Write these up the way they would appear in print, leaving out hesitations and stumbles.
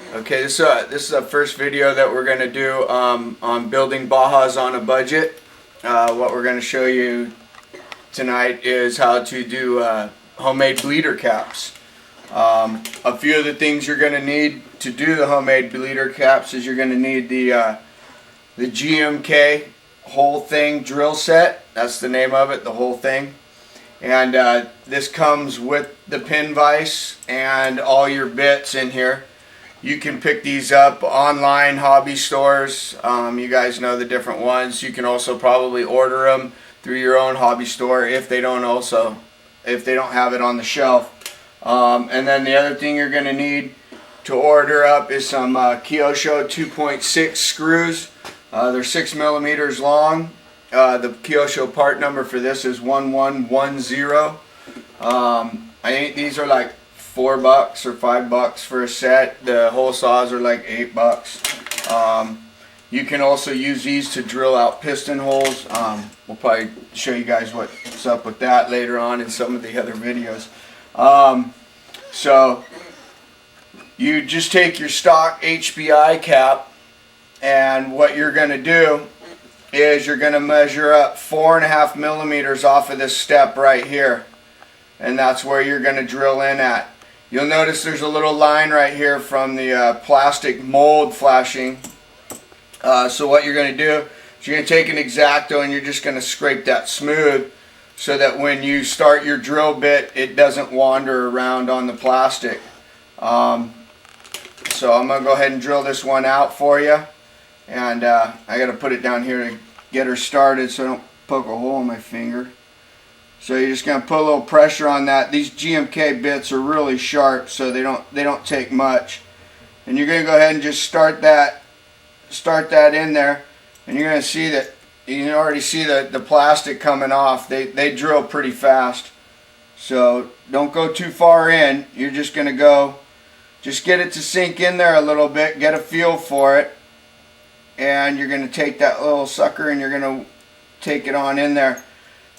Okay, this is the first video that we're going to do on building Bajas on a budget. What we're going to show you tonight is how to do homemade bleeder caps. A few of the things you're going to need to do the homemade bleeder caps is you're going to need the GMK whole thing drill set. That's the name of it, the whole thing. And this comes with the pin vise and all your bits in here. You can pick these up online, hobby stores. You guys know the different ones. You can also probably order them through your own hobby store if they don't have it on the shelf. And then the other thing you're going to need to order up is some Kyosho 2.6 screws. They're 6 millimeters long. The Kyosho part number for this is 1110. I think these are like $4 or $5 for a set. The hole saws are like $8. You can also use these to drill out piston holes. We'll probably show you guys what's up with that later on in some of the other videos. So you just take your stock HPI cap, and what you're going to do is you're going to measure up 4.5 millimeters off of this step right here, and that's where you're going to drill in at. You'll notice there's a little line right here from the plastic mold flashing. So what you're going to do is you're going to take an X-Acto and you're just going to scrape that smooth so that when you start your drill bit it doesn't wander around on the plastic. So I'm going to go ahead and drill this one out for you. And I got to put it down here to get her started so I don't poke a hole in my finger. So you're just going to put a little pressure on that. These GMK bits are really sharp, so they don't take much. And you're going to go ahead and just start that in there, and you're going to see that you can already see the plastic coming off. They drill pretty fast. So don't go too far in. You're just going to just get it to sink in there a little bit, get a feel for it. And you're going to take that little sucker and you're going to take it on in there.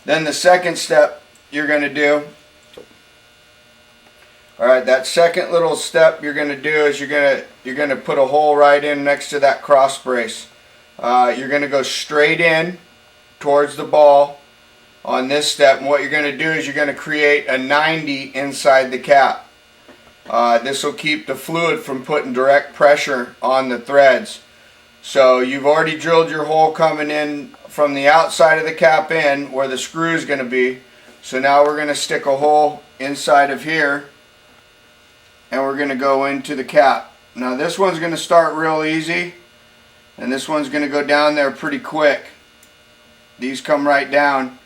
Then the second step you're going to do, alright, that second little step you're going to do is you're going to put a hole right in next to that cross brace. You're going to go straight in towards the ball on this step, and what you're going to do is you're going to create a 90 inside the cap. This will keep the fluid from putting direct pressure on the threads. So you've already drilled your hole coming in from the outside of the cap in where the screw is going to be. So now we're going to stick a hole inside of here and we're going to go into the cap. Now this one's going to start real easy and this one's going to go down there pretty quick. These come right down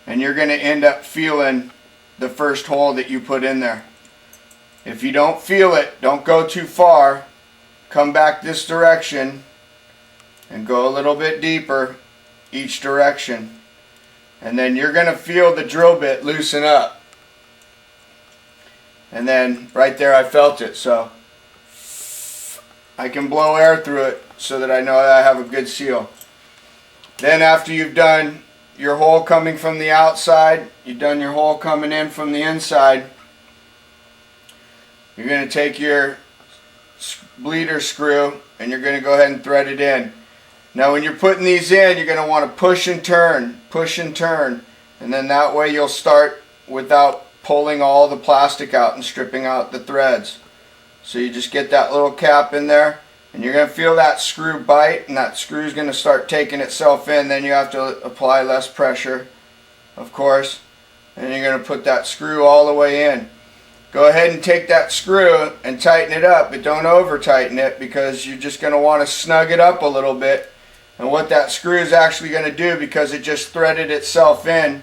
and you're going to end up feeling the first hole that you put in there. If you don't feel it, don't go too far. Come back this direction and go a little bit deeper each direction, and then you're going to feel the drill bit loosen up. And then right there I felt it, so I can blow air through it so that I know that I have a good seal. Then after you've done your hole coming from the outside, you've done your hole coming in from the inside, you're going to take your bleeder screw and you're going to go ahead and thread it in. Now when you're putting these in, you're going to want to push and turn, and then that way you'll start without pulling all the plastic out and stripping out the threads. So you just get that little cap in there and you're going to feel that screw bite, and that screw is going to start taking itself in. Then you have to apply less pressure, of course, and you're going to put that screw all the way in. Go ahead and take that screw and tighten it up, but don't over tighten it because you're just going to want to snug it up a little bit. And what that screw is actually going to do, because it just threaded itself in,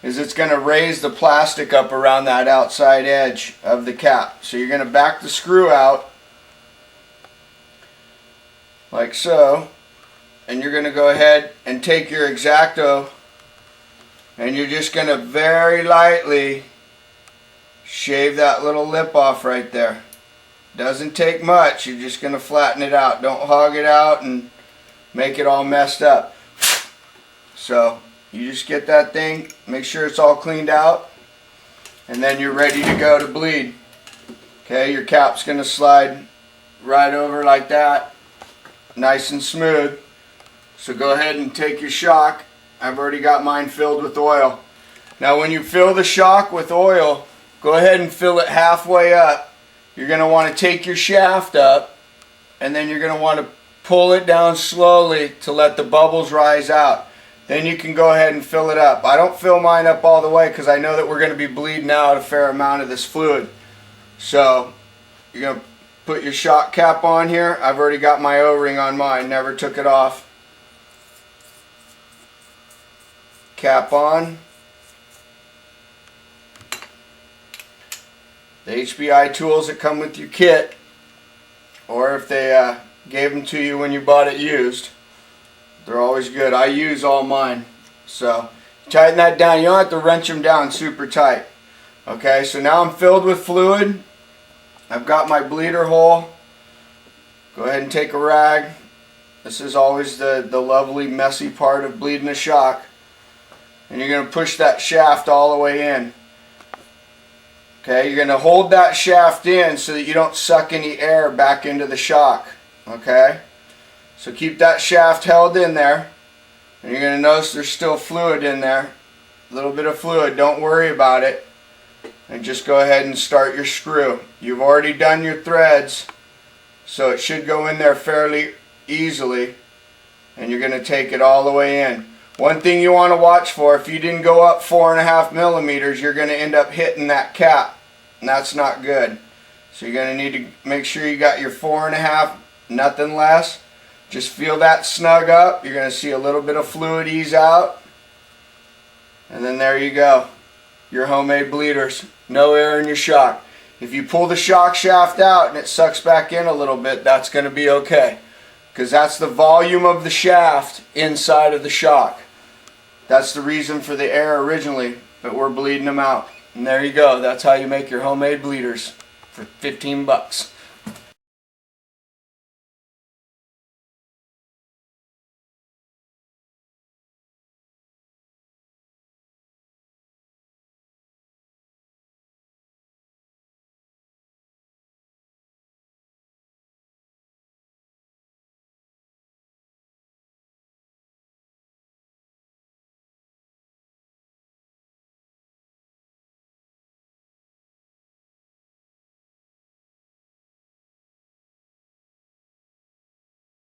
is it's going to raise the plastic up around that outside edge of the cap. So you're going to back the screw out like so, and you're going to go ahead and take your X-Acto and you're just going to very lightly shave that little lip off right there. Doesn't take much. You're just going to flatten it out. Don't hog it out and make it all messed up. So you just get that thing, make sure it's all cleaned out, and then you're ready to go to bleed. Okay, your cap's going to slide right over like that, nice and smooth. So go ahead and take your shock. I've already got mine filled with oil. Now when you fill the shock with oil, go ahead and fill it halfway up. You're going to want to take your shaft up, and then you're going to want to pull it down slowly to let the bubbles rise out. Then you can go ahead and fill it up. I don't fill mine up all the way because I know that we're going to be bleeding out a fair amount of this fluid. So you're going to put your shock cap on here. I've already got my O-ring on mine, never took it off. Cap on. The HPI tools that come with your kit, or if they gave them to you when you bought it used, they're always good. I use all mine. So tighten that down. You don't have to wrench them down super tight. Okay, so now I'm filled with fluid. I've got my bleeder hole. Go ahead and take a rag. This is always the lovely messy part of bleeding a shock. And you're going to push that shaft all the way in. Okay, you're going to hold that shaft in so that you don't suck any air back into the shock. Okay, so keep that shaft held in there. And you're going to notice there's still fluid in there. A little bit of fluid, don't worry about it. And just go ahead and start your screw. You've already done your threads, so it should go in there fairly easily. And you're going to take it all the way in. One thing you want to watch for, if you didn't go up 4.5 millimeters, you're going to end up hitting that cap, and that's not good. So you're going to need to make sure you got your 4.5, nothing less. Just feel that snug up. You're going to see a little bit of fluid ease out, and then there you go. Your homemade bleeders. No air in your shock. If you pull the shock shaft out and it sucks back in a little bit, that's going to be okay, because that's the volume of the shaft inside of the shock. That's the reason for the air originally, but we're bleeding them out. And there you go. That's how you make your homemade bleeders for 15 bucks.